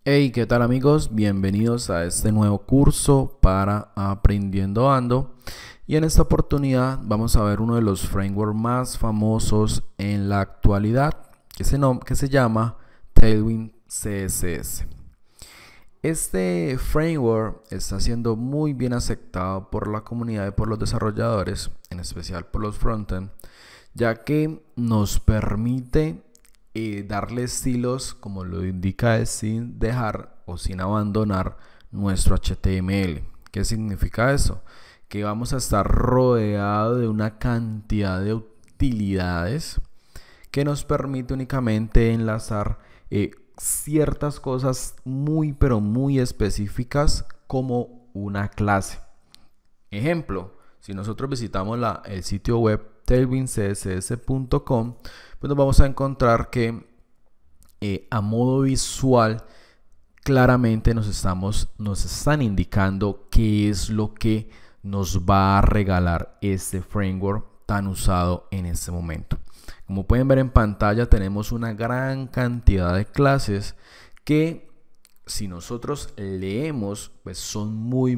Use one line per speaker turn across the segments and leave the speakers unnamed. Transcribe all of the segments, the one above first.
Hey, ¿qué tal amigos? Bienvenidos a este nuevo curso para Aprendiendo Ando. Y en esta oportunidad vamos a ver uno de los frameworks más famosos en la actualidad, que se llama Tailwind CSS. Este framework está siendo muy bien aceptado por la comunidad y por los desarrolladores, en especial por los frontend, ya que nos permite darle estilos, como lo indica, sin dejar o sin abandonar nuestro HTML. ¿Qué significa eso? Que vamos a estar rodeado de una cantidad de utilidades que nos permite únicamente enlazar ciertas cosas muy pero muy específicas como una clase. Ejemplo, si nosotros visitamos el sitio web tailwindcss.com, pues nos vamos a encontrar que a modo visual claramente nos están indicando qué es lo que nos va a regalar este framework tan usado en este momento. Como pueden ver en pantalla, tenemos una gran cantidad de clases que, si nosotros leemos, pues son muy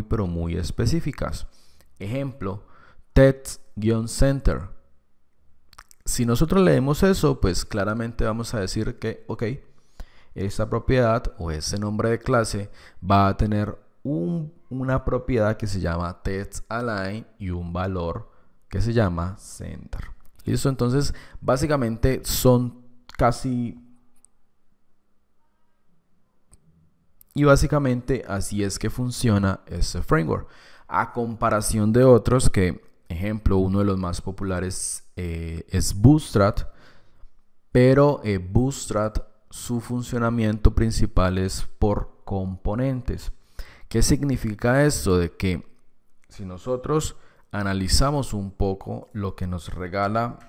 pero muy específicas. Ejemplo, text-center. Si nosotros leemos eso, pues claramente vamos a decir que, ok, esta propiedad o ese nombre de clase va a tener una propiedad que se llama text-align y un valor que se llama center. ¿Listo? Entonces, básicamente son casi... Y básicamente así es que funciona este framework. A comparación de otros que, ejemplo, uno de los más populares es Bootstrap. Pero Bootstrap, su funcionamiento principal es por componentes. ¿Qué significa esto? De que si nosotros analizamos un poco lo que nos regala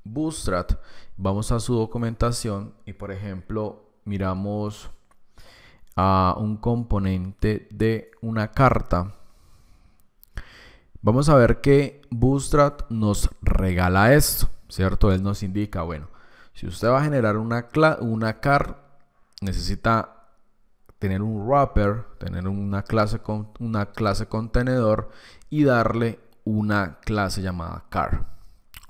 Bootstrap, vamos a su documentación y, por ejemplo, miramos a un componente de una carta, vamos a ver que Bootstrap nos regala esto, ¿cierto? Él nos indica, bueno, si usted va a generar una car, necesita tener un wrapper, tener una clase contenedor y darle una clase llamada car.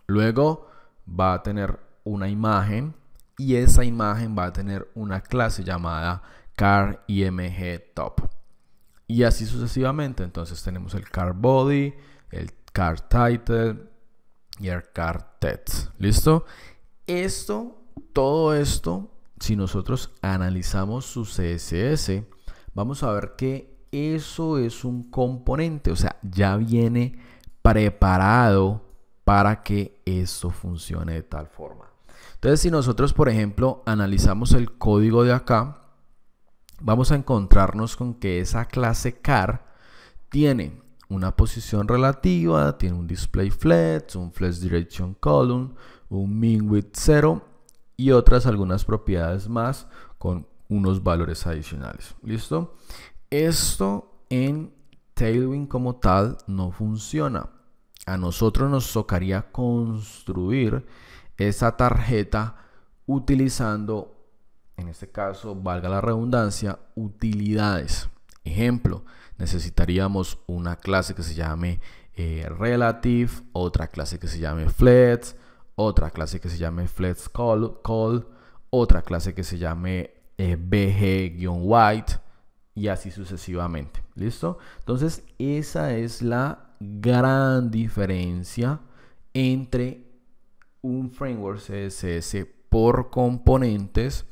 Luego va a tener una imagen y esa imagen va a tener una clase llamada car img top. Y así sucesivamente. Entonces tenemos el car body, el car title y el car text. ¿Listo? Todo esto, si nosotros analizamos su CSS, vamos a ver que eso es un componente, o sea, ya viene preparado para que esto funcione de tal forma. Entonces, si nosotros, por ejemplo, analizamos el código de acá, vamos a encontrarnos con que esa clase car tiene una posición relativa, tiene un display flex, un flex direction column, un min width 0 y algunas propiedades más con unos valores adicionales. ¿Listo? Esto en Tailwind como tal no funciona. A nosotros nos tocaría construir esa tarjeta utilizando, en este caso, valga la redundancia, utilidades. Ejemplo, necesitaríamos una clase que se llame relative, otra clase que se llame flex, otra clase que se llame flex call, otra clase que se llame bg-white y así sucesivamente. ¿Listo? Entonces, esa es la gran diferencia entre un framework CSS por componentes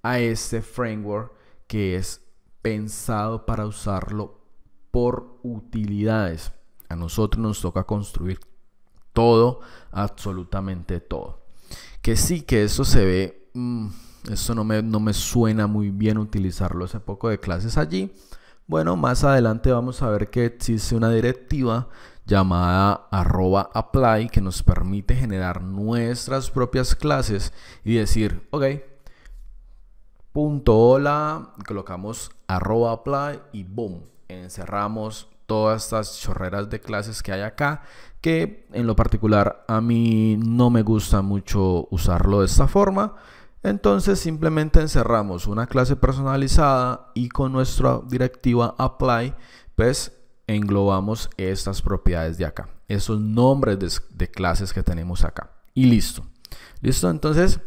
a este framework que es pensado para usarlo por utilidades. A nosotros nos toca construir todo, absolutamente todo. Que sí, que eso se ve, eso no me suena muy bien utilizarlo ese poco de clases allí. Bueno, más adelante vamos a ver que existe una directiva llamada @apply que nos permite generar nuestras propias clases y decir, ok, punto hola, colocamos @apply y boom, encerramos todas estas chorreras de clases que hay acá, que en lo particular a mí no me gusta mucho usarlo de esta forma. Entonces simplemente encerramos una clase personalizada y con nuestra directiva apply, pues englobamos estas propiedades de acá, esos nombres de clases que tenemos acá y listo. Listo, entonces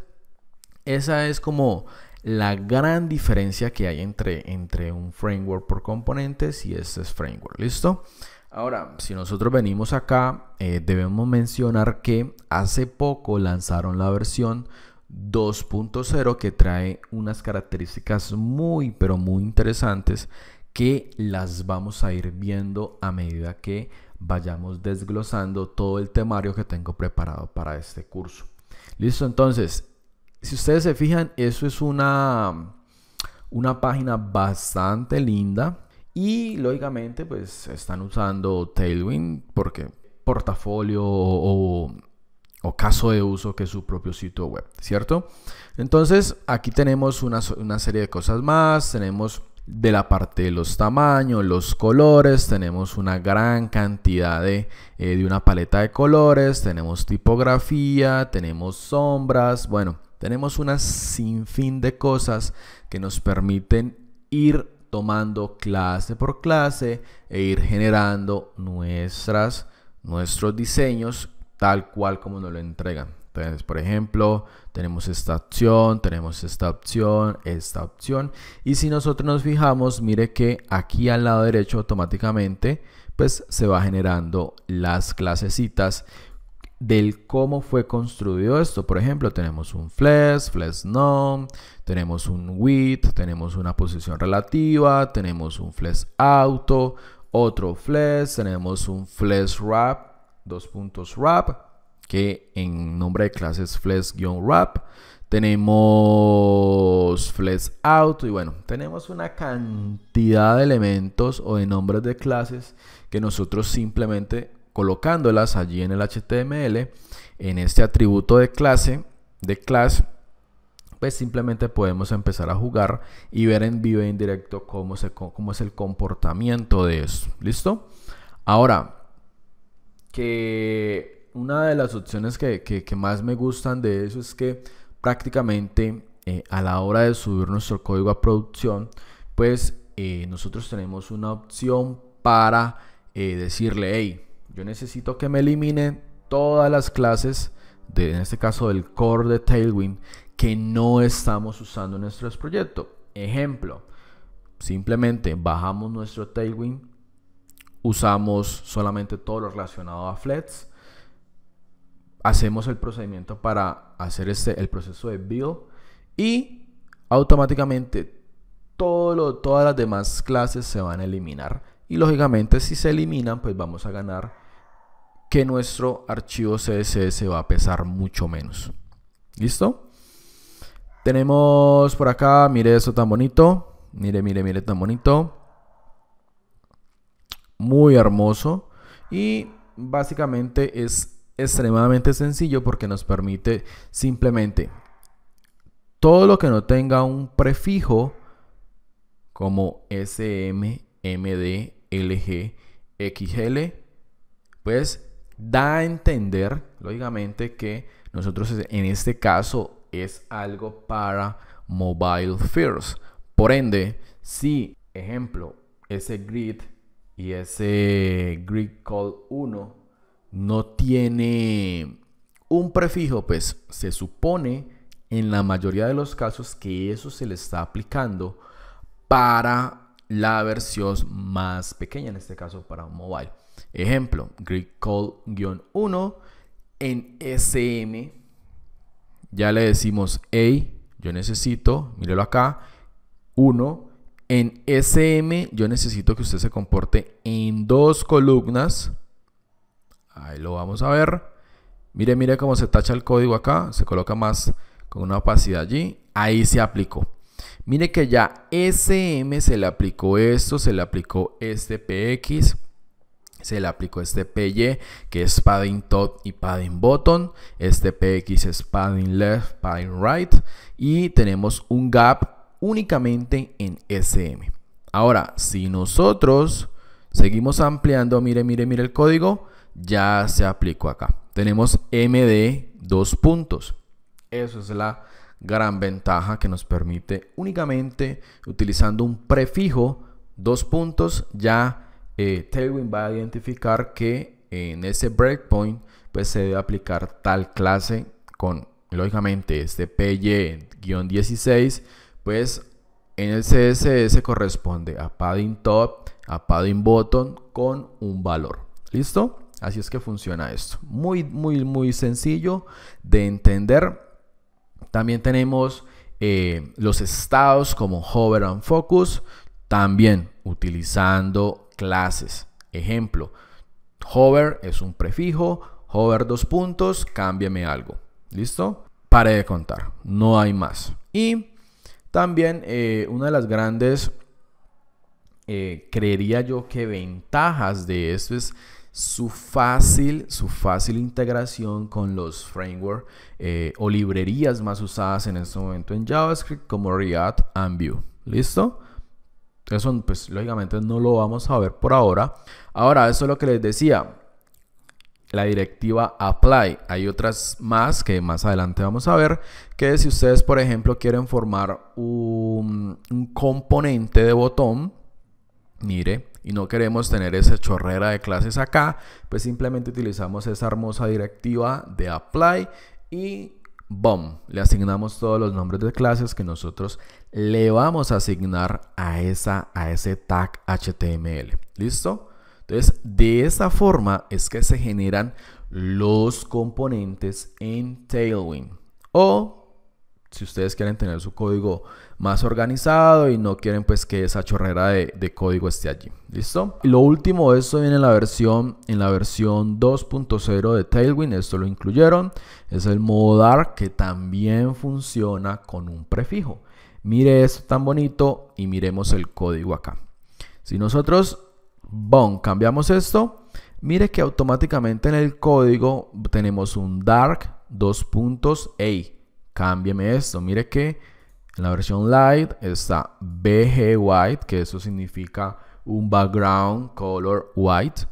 esa es como la gran diferencia que hay entre un framework por componentes y este es framework. Listo. Ahora, si nosotros venimos acá, debemos mencionar que hace poco lanzaron la versión 2.0 que trae unas características muy pero muy interesantes que las vamos a ir viendo a medida que vayamos desglosando todo el temario que tengo preparado para este curso. Listo, entonces, si ustedes se fijan, eso es una página bastante linda y lógicamente pues están usando Tailwind porque portafolio o caso de uso que es su propio sitio web, ¿cierto? Entonces aquí tenemos una serie de cosas más, tenemos de la parte de los tamaños, los colores, tenemos una gran cantidad de una paleta de colores, tenemos tipografía, tenemos sombras, bueno, tenemos una sinfín de cosas que nos permiten ir tomando clase por clase e ir generando nuestros diseños tal cual como nos lo entregan. Entonces, por ejemplo, tenemos esta opción, tenemos esta opción, esta opción. Y si nosotros nos fijamos, mire que aquí al lado derecho automáticamente pues se va generando las clasecitas del cómo fue construido esto. Por ejemplo, tenemos un flex none, tenemos un width, tenemos una posición relativa, tenemos un flex auto, otro flex, tenemos un flex wrap, dos puntos wrap, que en nombre de clase es flex-wrap, tenemos flex auto y bueno, tenemos una cantidad de elementos o de nombres de clases que nosotros simplemente colocándolas allí en el HTML, en este atributo de clase, class, pues simplemente podemos empezar a jugar y ver en vivo e en directo cómo es el comportamiento de esto. ¿Listo? Ahora, que una de las opciones que más me gustan de eso es que prácticamente a la hora de subir nuestro código a producción, pues nosotros tenemos una opción para decirle, hey, yo necesito que me elimine todas las clases, en este caso del core de Tailwind, que no estamos usando en nuestro proyecto. Ejemplo, simplemente bajamos nuestro Tailwind, usamos solamente todo lo relacionado a Flex, hacemos el procedimiento para hacer el proceso de build y automáticamente todas las demás clases se van a eliminar. Y lógicamente si se eliminan, pues vamos a ganar que nuestro archivo CSS va a pesar mucho menos. ¿Listo? Tenemos por acá, mire eso tan bonito. Mire tan bonito. Muy hermoso. Y básicamente es extremadamente sencillo porque nos permite simplemente todo lo que no tenga un prefijo como SM, MD, LG, XL, pues da a entender, lógicamente, que nosotros en este caso es algo para mobile first. Por ende, si, ejemplo, ese grid y ese grid call 1 no tiene un prefijo, pues se supone en la mayoría de los casos que eso se le está aplicando para la versión más pequeña, en este caso para mobile. Ejemplo, grid call-1 en SM ya le decimos, hey, yo necesito, mírelo acá, 1 en SM, yo necesito que usted se comporte en 2 columnas. Ahí lo vamos a ver. Mire cómo se tacha el código acá, se coloca más con una opacidad allí. Ahí se aplicó. Mire que ya SM se le aplicó esto, se le aplicó este PX, se le aplicó este PY, que es padding top y padding bottom. Este PX es padding left, padding right. Y tenemos un gap únicamente en SM. Ahora, si nosotros seguimos ampliando, mire el código, ya se aplicó acá. Tenemos MD 2 puntos. Eso es la gran ventaja que nos permite únicamente utilizando un prefijo, 2 puntos, ya Tailwind va a identificar que en ese breakpoint pues se debe aplicar tal clase con, lógicamente, este PY-16, pues en el CSS corresponde a padding top, a padding bottom con un valor. ¿Listo? Así es que funciona esto. Muy sencillo de entender. También tenemos los estados como hover and focus, también utilizando clases. Ejemplo, hover es un prefijo, hover 2 puntos, cámbiame algo. ¿Listo? Pare de contar, no hay más. Y también una de las grandes, creería yo que ventajas de esto es su fácil integración con los frameworks o librerías más usadas en este momento en JavaScript como React and Vue. ¿Listo? Eso pues lógicamente no lo vamos a ver por ahora. Ahora, eso es lo que les decía. La directiva apply. Hay otras más que más adelante vamos a ver, que si ustedes por ejemplo quieren formar un componente de botón, mire, y no queremos tener esa chorrera de clases acá, pues simplemente utilizamos esa hermosa directiva de apply y boom, le asignamos todos los nombres de clases que nosotros le vamos a asignar a ese tag HTML. ¿Listo? Entonces, de esta forma es que se generan los componentes en Tailwind. O si ustedes quieren tener su código más organizado y no quieren pues que esa chorrera de código esté allí. ¿Listo? Y lo último, esto viene en la versión 2.0 de Tailwind. Esto lo incluyeron. Es el modo dark, que también funciona con un prefijo. Mire esto tan bonito y miremos el código acá. Si nosotros cambiamos esto, mire que automáticamente en el código tenemos un dark 2 puntos. Cámbiame esto. Mire que en la versión light está BG white, que eso significa un background color white.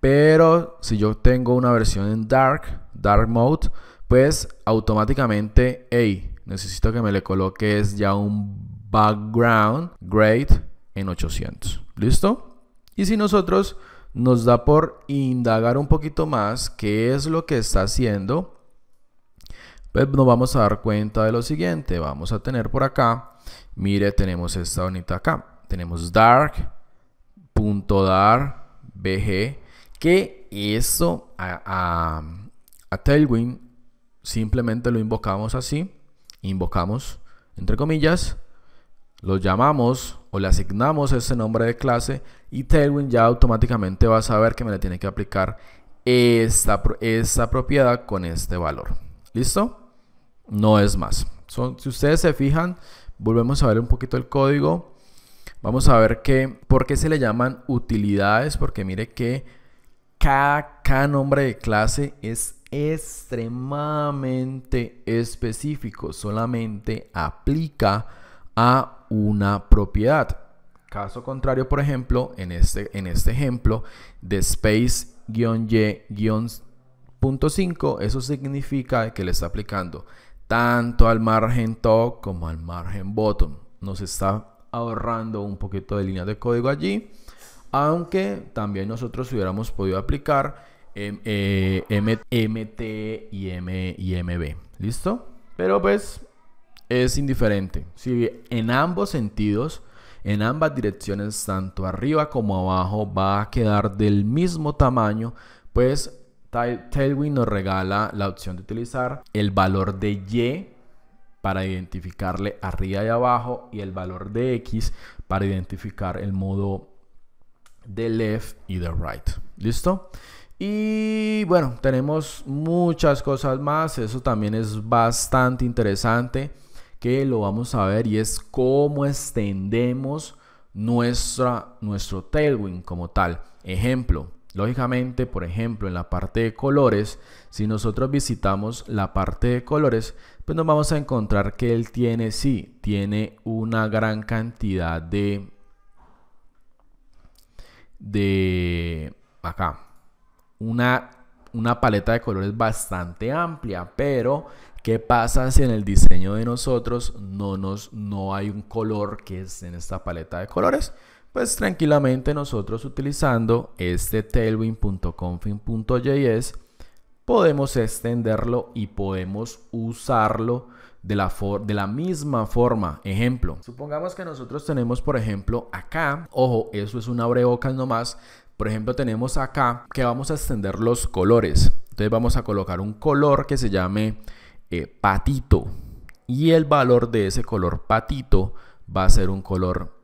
Pero si yo tengo una versión en dark mode, pues automáticamente necesito que me le coloques ya un background gray en 800. ¿Listo? Y si nosotros nos da por indagar un poquito más qué es lo que está haciendo, pues nos vamos a dar cuenta de lo siguiente. Vamos a tener por acá, mire, tenemos esta bonita acá. Tenemos dark.dark.bg, que eso a Tailwind simplemente lo invocamos así. Invocamos, entre comillas, lo llamamos o le asignamos ese nombre de clase y Tailwind ya automáticamente va a saber que me le tiene que aplicar esta propiedad con este valor. ¿Listo? No es más. Si ustedes se fijan, volvemos a ver un poquito el código. Vamos a ver por qué se le llaman utilidades, porque mire que cada nombre de clase es extremadamente específico, solamente aplica a una propiedad. Caso contrario, por ejemplo, en este ejemplo de space-y-.5, eso significa que le está aplicando tanto al margen top como al margen bottom. Nos está ahorrando un poquito de líneas de código allí, aunque también nosotros hubiéramos podido aplicar MT y MB. ¿Listo? Pero pues es indiferente. Si en ambos sentidos, en ambas direcciones, tanto arriba como abajo, va a quedar del mismo tamaño, pues Tailwind nos regala la opción de utilizar el valor de Y para identificarle arriba y abajo y el valor de X para identificar el modo de left y de right. ¿Listo? Y bueno, tenemos muchas cosas más. Eso también es bastante interesante, que lo vamos a ver, y es cómo extendemos nuestro Tailwind como tal. Ejemplo, lógicamente, por ejemplo, en la parte de colores, si nosotros visitamos la parte de colores, pues nos vamos a encontrar que él tiene una gran cantidad de acá, una paleta de colores bastante amplia, pero ¿Qué pasa si en el diseño de nosotros no hay un color que es en esta paleta de colores? Pues tranquilamente nosotros utilizando este tailwind.config.js podemos extenderlo y podemos usarlo de la misma forma. Ejemplo, supongamos que nosotros tenemos, por ejemplo, acá, ojo, eso es un abrebocas nomás. Por ejemplo, tenemos acá que vamos a extender los colores. Entonces vamos a colocar un color que se llame patito, y el valor de ese color patito va a ser un color,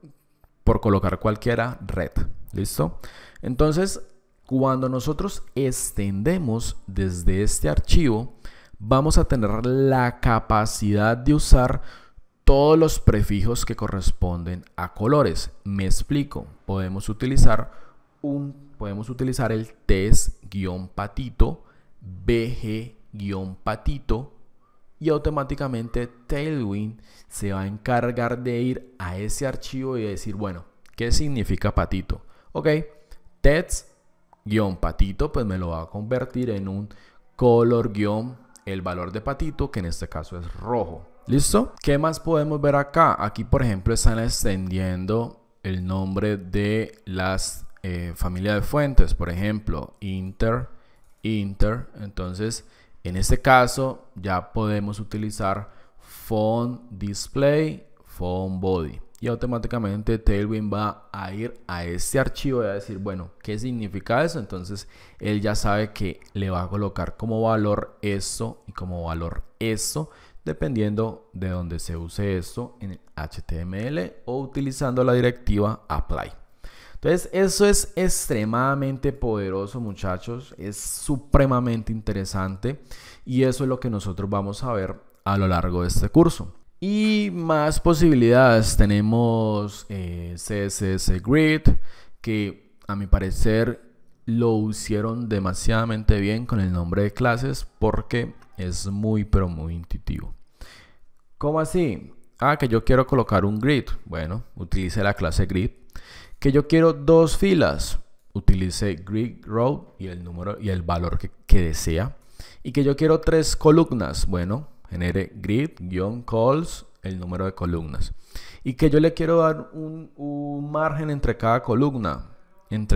por colocar cualquiera, red. ¿Listo? Entonces, cuando nosotros extendemos desde este archivo, vamos a tener la capacidad de usar todos los prefijos que corresponden a colores. Me explico. Podemos utilizar el test-patito, bg-patito, y automáticamente Tailwind se va a encargar de ir a ese archivo y decir, bueno, ¿qué significa patito? Ok, text-patito, pues me lo va a convertir en un color el valor de patito, que en este caso es rojo. ¿Listo? ¿Qué más podemos ver acá? Aquí, por ejemplo, están extendiendo el nombre de las familias de fuentes. Por ejemplo, Inter. Entonces, en este caso, ya podemos utilizar font display, font body. Y automáticamente Tailwind va a ir a este archivo y a decir, bueno, ¿qué significa eso? Entonces, él ya sabe que le va a colocar como valor esto y como valor esto, dependiendo de donde se use esto en el HTML o utilizando la directiva apply. Entonces, eso es extremadamente poderoso, muchachos. Es supremamente interesante. Y eso es lo que nosotros vamos a ver a lo largo de este curso. Y más posibilidades. Tenemos CSS Grid, que a mi parecer lo hicieron demasiadamente bien con el nombre de clases, porque es muy, pero muy intuitivo. ¿Cómo así? Que yo quiero colocar un grid. Bueno, utilice la clase grid. Que yo quiero dos filas, utilice grid row y el número y el valor que desea. Y que yo quiero tres columnas, bueno, genere grid-calls, el número de columnas. Y que yo le quiero dar un margen entre cada columna, en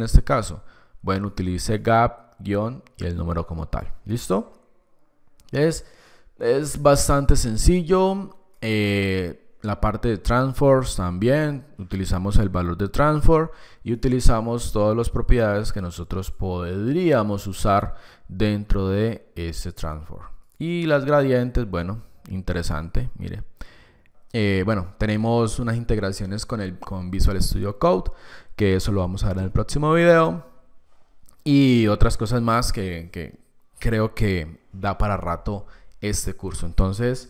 este caso, bueno, utilice gap, y el número como tal. ¿Listo? Es bastante sencillo. La parte de transforms también, utilizamos el valor de transform y utilizamos todas las propiedades que nosotros podríamos usar dentro de ese transform. Y las gradientes, bueno, interesante, mire. Bueno, tenemos unas integraciones con Visual Studio Code, que eso lo vamos a ver en el próximo video. Y otras cosas más que creo que da para rato este curso. Entonces,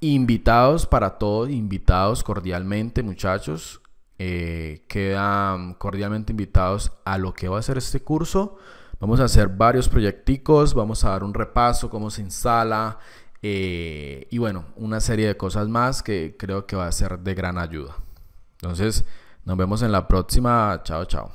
invitados para todos, invitados cordialmente, muchachos. Quedan cordialmente invitados a lo que va a ser este curso. Vamos a hacer varios proyecticos, vamos a dar un repaso, cómo se instala y bueno, una serie de cosas más que creo que va a ser de gran ayuda. Entonces, nos vemos en la próxima. Chao, chao.